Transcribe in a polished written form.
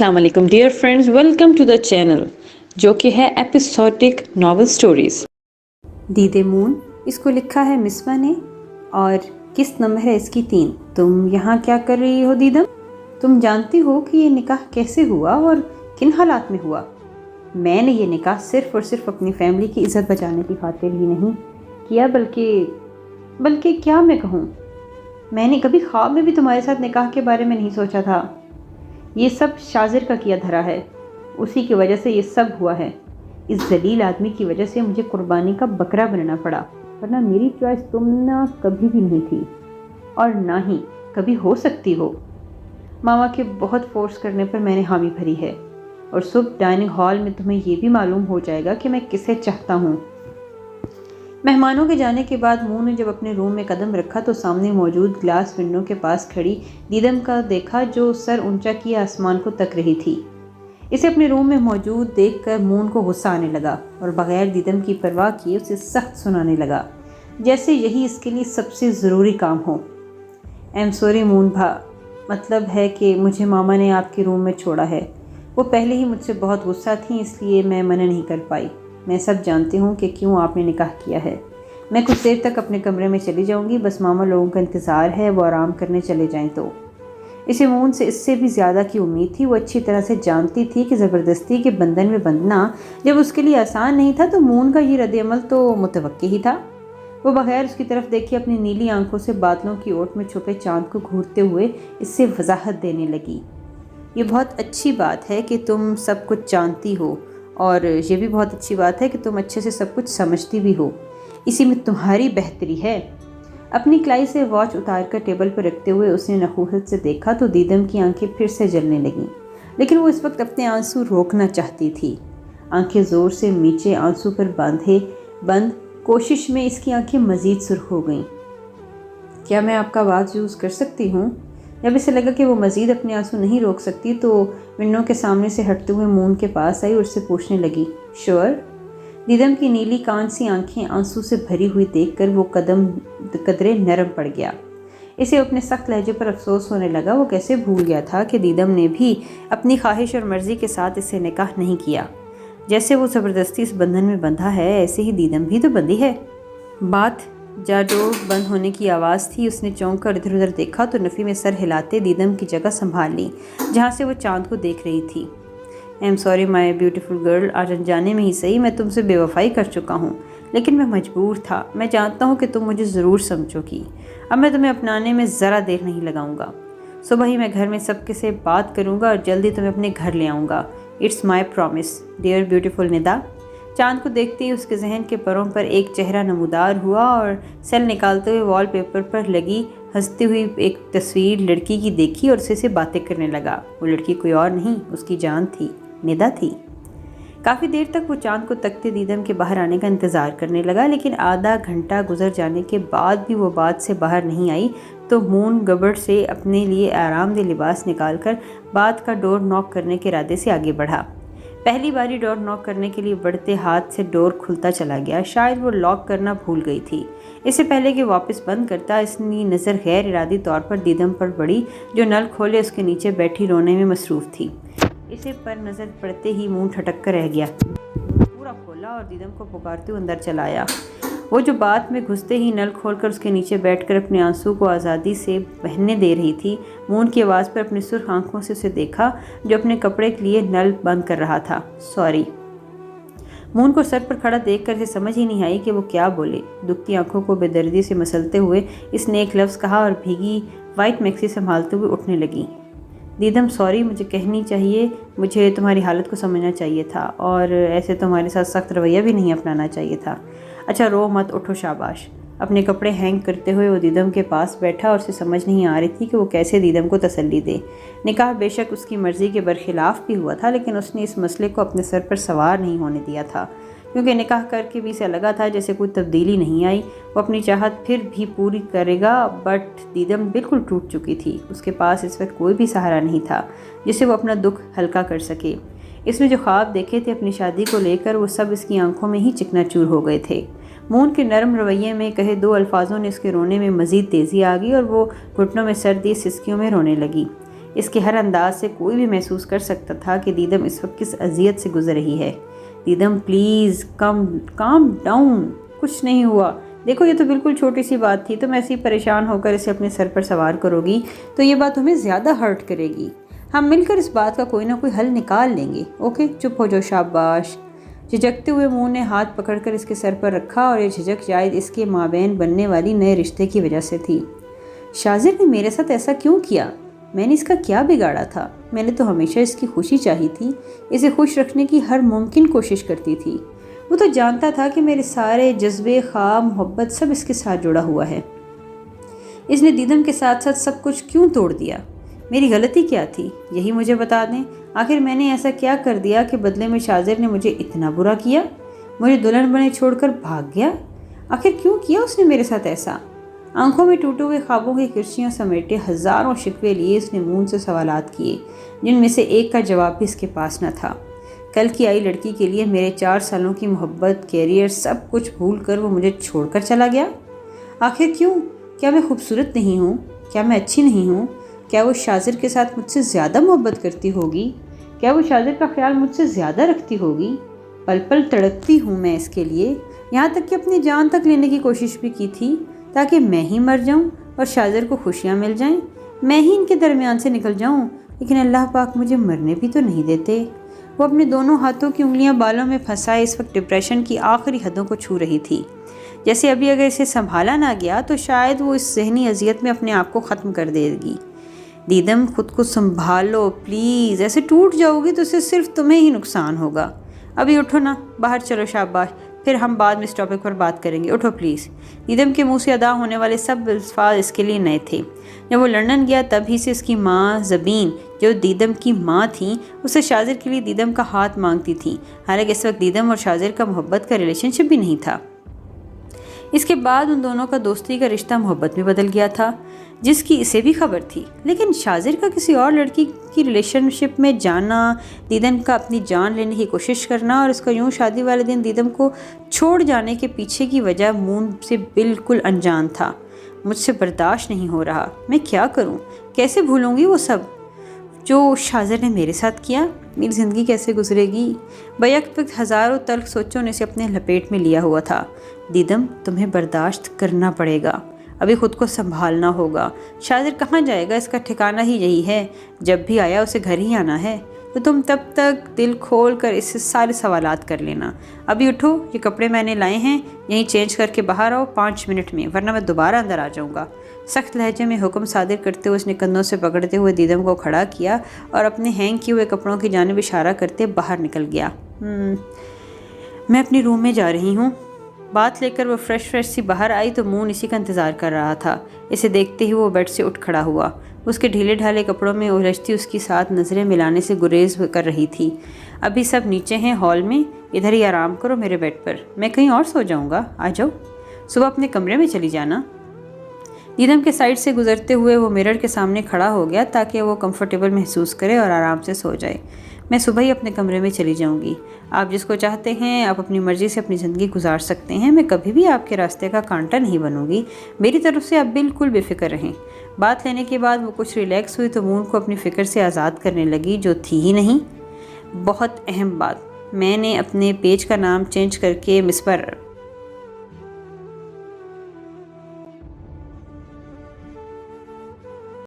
अस्सलाम वालेकुम dear friends, welcome to the channel जो कि है एपिसोडिक नॉवल स्टोरीज। दीदे मून, इसको लिखा है मिसबा ने और किस्त नंबर है इसकी 3। तुम यहाँ क्या कर रही हो दीदम? तुम जानती हो कि ये निकाह कैसे हुआ और किन हालात में हुआ? मैंने ये निकाह सिर्फ और सिर्फ अपनी फैमिली की इज़्ज़त बचाने की खातिर ही नहीं किया, बल्कि क्या मैं कहूँ, मैंने कभी ख्वाब में भी तुम्हारे साथ निकाह के बारे में नहीं सोचा था। ये सब शाजिर का किया धरा है, उसी की वजह से ये सब हुआ है। इस जलील आदमी की वजह से मुझे कुर्बानी का बकरा बनना पड़ा, वरना मेरी चॉइस तुम ना कभी भी नहीं थी और ना ही कभी हो सकती हो। मामा के बहुत फोर्स करने पर मैंने हामी भरी है और सुबह डाइनिंग हॉल में तुम्हें ये भी मालूम हो जाएगा कि मैं किसे चाहता हूँ। मेहमानों के जाने के बाद मून ने जब अपने रूम में कदम रखा तो सामने मौजूद ग्लास विंडो के पास खड़ी दीदम का देखा, जो सर ऊंचा किए आसमान को तक रही थी। इसे अपने रूम में मौजूद देखकर मून को गुस्सा आने लगा और बगैर दीदम की परवाह किए उसे सख्त सुनाने लगा, जैसे यही इसके लिए सबसे ज़रूरी काम हो। आई एम सॉरी मून मतलब है कि मुझे मामा ने आपके रूम में छोड़ा है। वो पहले ही मुझसे बहुत गुस्सा थी, इसलिए मैं मना नहीं कर पाई। मैं सब जानती हूँ कि क्यों आपने निकाह किया है। मैं कुछ देर तक अपने कमरे में चली जाऊँगी, बस मामा लोगों का इंतज़ार है, वो आराम करने चले जाएं तो। इसे मून से इससे भी ज़्यादा की उम्मीद थी। वो अच्छी तरह से जानती थी कि ज़बरदस्ती के बंधन में बंधना जब उसके लिए आसान नहीं था तो मून का ये रद्द-ए-अमल तो मुतवक्की ही था। वो बगैर उसकी तरफ देखे अपनी नीली आंखों से बादलों की ओट में छुपे चाँद को घूरते हुए इससे वजाहत देने लगी। ये बहुत अच्छी बात है कि तुम सब कुछ जानती हो, और ये भी बहुत अच्छी बात है कि तुम अच्छे से सब कुछ समझती भी हो। इसी में तुम्हारी बेहतरी है। अपनी कलाई से वॉच उतार कर टेबल पर रखते हुए उसने नखूसत से देखा तो दीदम की आंखें फिर से जलने लगीं, लेकिन वो इस वक्त अपने आंसू रोकना चाहती थी। आंखें ज़ोर से नीचे आंसू पर बंद कोशिश में इसकी आंखें मज़ीद सुर्ख हो गईं। क्या मैं आपका आवाज़ यूज़ कर सकती हूँ? जब इसे लगा कि वो मज़ीद अपने आंसू नहीं रोक सकती तो विंडो के सामने से हटते हुए मून के पास आई और उससे पूछने लगी, श्योर? दीदम की नीली कान सी आंखें आंसू से भरी हुई देखकर वो कदरे नरम पड़ गया। इसे अपने सख्त लहजे पर अफसोस होने लगा। वो कैसे भूल गया था कि दीदम ने भी अपनी ख्वाहिश और मर्ज़ी के साथ इससे निकाह नहीं किया। जैसे वो ज़बरदस्ती इस बंधन में बंधा है, ऐसे ही दीदम भी तो बंधी है। बात जाडोर बंद होने की आवाज़ थी। उसने चौंक कर इधर उधर देखा तो नफ़ी में सर हिलाते दीदम की जगह संभाल ली जहाँ से वो चांद को देख रही थी। I am sorry my beautiful girl, आज अनजाने में ही सही मैं तुमसे बेवफाई कर चुका हूँ, लेकिन मैं मजबूर था। मैं जानता हूँ कि तुम मुझे ज़रूर समझोगी। अब मैं तुम्हें अपनाने में ज़रा देर नहीं लगाऊंगा। सुबह ही मैं घर में सबके से बात करूँगा और जल्दी तुम्हें अपने घर ले आऊँगा। It's my promise dear beautiful Nida. चांद को देखते ही उसके जहन के परों पर एक चेहरा नमूदार हुआ और सेल निकालते हुए वॉलपेपर पर लगी हंसती हुई एक तस्वीर लड़की की देखी और उससे बातें करने लगा। वो लड़की कोई और नहीं, उसकी जान थी, निदा थी। काफ़ी देर तक वो चांद को तकते दीदम के बाहर आने का इंतज़ार करने लगा, लेकिन आधा घंटा गुजर जाने के बाद भी वो बात से बाहर नहीं आई तो मून गबड़ से अपने लिए आरामदेह लिबास निकालकर बात का डोर नॉक करने के इरादे से आगे बढ़ा। पहली बारी डोर नॉक करने के लिए बढ़ते हाथ से डोर खुलता चला गया। शायद वो लॉक करना भूल गई थी। इससे पहले कि वापस बंद करता, इसकी नज़र गैर इरादी तौर पर दीदम पर पड़ी, जो नल खोले उसके नीचे बैठी रोने में मसरूफ़ थी। इसे पर नज़र पड़ते ही मुंह ठटक कर रह गया। पूरा खोला और दीदम को पुकारते हुए अंदर चला आया। वो जो बात में घुसते ही नल खोलकर उसके नीचे बैठकर अपने आंसू को आज़ादी से बहने दे रही थी। मून की आवाज़ पर अपनी सुर्ख आंखों से उसे देखा, जो अपने कपड़े के लिए नल बंद कर रहा था। सॉरी। मून को सर पर खड़ा देखकर इसे समझ ही नहीं आई कि वो क्या बोले। दुखती आंखों को बेदर्दी से मसलते हुए इसने एक लफ्ज़ कहा और भीगी वाइट मैक्सी संभालते हुए उठने लगी। दीदम सॉरी, मुझे कहनी चाहिए, मुझे तुम्हारी हालत को समझना चाहिए था और ऐसे तुम्हारे साथ सख्त रवैया भी नहीं अपनाना चाहिए था। अच्छा रो मत, उठो, शाबाश। अपने कपड़े हैंग करते हुए वो दीदम के पास बैठा और उसे समझ नहीं आ रही थी कि वो कैसे दीदम को तसल्ली दे। निकाह बेशक उसकी मर्ज़ी के बरखिलाफ़ भी हुआ था, लेकिन उसने इस मसले को अपने सर पर सवार नहीं होने दिया था, क्योंकि निकाह करके भी इसे लगा था जैसे कोई तब्दीली नहीं आई। वो अपनी चाहत फिर भी पूरी करेगा, बट दीदम बिल्कुल टूट चुकी थी। उसके पास इस वक्त कोई भी सहारा नहीं था जिससे वो अपना दुख हल्का कर सके। इसने जो ख्वाब देखे थे अपनी शादी को लेकर, वो सब इसकी आंखों में ही चिकनाचूर हो गए थे। मून के नरम रवैये में कहे दो अल्फाजों ने इसके रोने में मज़ीद तेज़ी आ गई और वो घुटनों में सर दिए सिसकियों में रोने लगी। اس کے ہر انداز سے کوئی بھی محسوس کر سکتا تھا کہ دیدم اس وقت کس اذیت سے گزر رہی ہے۔ دیدم پلیز کام ڈاؤن، کچھ نہیں ہوا، دیکھو یہ تو بالکل چھوٹی سی بات تھی، تم ایسی پریشان ہو کر اسے اپنے سر پر سوار کرو گی تو یہ بات تمہیں زیادہ ہرٹ کرے گی، ہم مل کر اس بات کا کوئی نہ کوئی حل نکال لیں گے، اوکے چپ ہو جاؤ، شاباش۔ جھجکتے ہوئے منہ نے ہاتھ پکڑ کر اس کے سر پر رکھا اور یہ جھجک شاید اس کے مابین بننے والی نئے رشتے کی وجہ سے تھی۔ شاذر نے میرے ساتھ ایسا کیوں کیا؟ میں نے اس کا کیا بگاڑا تھا؟ میں نے تو ہمیشہ اس کی خوشی چاہی تھی، اسے خوش رکھنے کی ہر ممکن کوشش کرتی تھی۔ وہ تو جانتا تھا کہ میرے سارے جذبے، خواب، محبت سب اس کے ساتھ جڑا ہوا ہے۔ اس نے دیدم کے ساتھ ساتھ سب کچھ کیوں توڑ دیا؟ میری غلطی کیا تھی؟ یہی مجھے بتا دیں، آخر میں نے ایسا کیا کر دیا کہ بدلے میں شاذر نے مجھے اتنا برا کیا، مجھے دلہن بنے چھوڑ کر بھاگ گیا؟ آخر کیوں کیا اس نے میرے ساتھ ایسا؟ آنکھوں میں ٹوٹے ہوئے خوابوں کی کرسیاں سمیٹے ہزاروں شکوے لیے اس نے مون سے سوالات کیے، جن میں سے ایک کا جواب بھی اس کے پاس نہ تھا۔ کل کی آئی لڑکی کے لیے میرے 4 سالوں کی محبت، کیریئر، سب کچھ بھول کر وہ مجھے چھوڑ کر چلا گیا؟ آخر کیوں؟ کیا میں خوبصورت نہیں ہوں؟ کیا میں اچھی نہیں ہوں؟ کیا وہ شاذر کے ساتھ مجھ سے زیادہ محبت کرتی ہوگی؟ کیا وہ شاذر کا خیال مجھ سے زیادہ رکھتی ہوگی؟ پل پل تڑپتی ہوں میں اس کے لیے، یہاں تک کہ اپنی جان تک لینے کی کوشش بھی کی تھی تاکہ میں ہی مر جاؤں اور شاذر کو خوشیاں مل جائیں، میں ہی ان کے درمیان سے نکل جاؤں، لیکن اللہ پاک مجھے مرنے بھی تو نہیں دیتے۔ وہ اپنے دونوں ہاتھوں کی انگلیاں بالوں میں پھنسائے اس وقت ڈپریشن کی آخری حدوں کو چھو رہی تھی، جیسے ابھی اگر اسے سنبھالا نہ گیا تو شاید وہ اس ذہنی اذیت میں اپنے آپ کو ختم کر دے گی۔ دیدم خود کو سنبھالو پلیز، ایسے ٹوٹ جاؤ گی تو اسے صرف تمہیں ہی نقصان ہوگا۔ ابھی اٹھو نا، باہر چلو، شاباش، پھر ہم بعد میں اس ٹاپک پر بات کریں گے، اٹھو پلیز۔ دیدم کے منہ سے ادا ہونے والے سب الفاظ اس کے لیے نئے تھے۔ جب وہ لندن گیا تب ہی سے اس کی ماں زبین، جو دیدم کی ماں تھیں، اسے شاذر کے لیے دیدم کا ہاتھ مانگتی تھیں، حالانکہ اس وقت دیدم اور شاذر کا محبت کا ریلیشن شپ بھی نہیں تھا۔ اس کے بعد ان دونوں کا دوستی کا رشتہ محبت میں بدل گیا تھا، جس کی اسے بھی خبر تھی، لیکن شاذر کا کسی اور لڑکی کی ریلیشن شپ میں جانا، دیدم کا اپنی جان لینے کی کوشش کرنا اور اس کا یوں شادی والے دن دیدم کو چھوڑ جانے کے پیچھے کی وجہ مون سے بالکل انجان تھا۔ مجھ سے برداشت نہیں ہو رہا، میں کیا کروں؟ کیسے بھولوں گی وہ سب جو شاذر نے میرے ساتھ کیا؟ میری زندگی کیسے گزرے گی؟ بیک وقت ہزاروں تلخ سوچوں نے اسے اپنے لپیٹ میں لیا ہوا تھا۔ دیدم، تمہیں برداشت کرنا پڑے گا، ابھی خود کو سنبھالنا ہوگا۔ شاذر کہاں جائے گا؟ اس کا ٹھکانہ ہی یہی ہے، جب بھی آیا اسے گھر ہی آنا ہے، تو تم تب تک دل کھول کر اس سے سارے سوالات کر لینا۔ ابھی اٹھو، یہ کپڑے میں نے لائے ہیں، یہیں چینج کر کے باہر آؤ 5 منٹ میں، ورنہ میں دوبارہ اندر آ جاؤں گا۔ سخت لہجے میں حکم صادر کرتے ہوئے اس نے کندھوں سے پکڑتے ہوئے دیدم کو کھڑا کیا اور اپنے ہینگ کیے ہوئے کپڑوں کی جانب اشارہ کرتے باہر نکل گیا۔ میں اپنے روم میں جا رہی ہوں۔ بات لے کر وہ فریش سی باہر آئی تو مون اسی کا انتظار کر رہا تھا۔ اسے دیکھتے ہی وہ بیڈ سے اٹھ کھڑا ہوا۔ اس کے ڈھیلے ڈھالے کپڑوں میں الجھتی اس کی ساتھ نظریں ملانے سے گریز کر رہی تھی۔ ابھی سب نیچے ہیں ہال میں، ادھر ہی آرام کرو میرے بیڈ پر، میں کہیں اور سو جاؤں گا، آ جاؤ، صبح اپنے کمرے میں چلی جانا۔ دیدم کے سائڈ سے گزرتے ہوئے وہ مرر کے سامنے کھڑا ہو گیا تاکہ وہ کمفرٹیبل محسوس کرے اور آرام سے سو جائے۔ میں صبح ہی اپنے کمرے میں چلی جاؤں گی، آپ جس کو چاہتے ہیں آپ اپنی مرضی سے اپنی زندگی گزار سکتے ہیں، میں کبھی بھی آپ کے راستے کا کانٹا نہیں بنوں گی، میری طرف سے آپ بالکل بے فکر رہیں۔ بات لینے کے بعد وہ کچھ ریلیکس ہوئی تو مون کو اپنی فکر سے آزاد کرنے لگی جو تھی ہی نہیں۔ بہت اہم بات، میں نے اپنے پیج کا نام چینج کر کے مسپر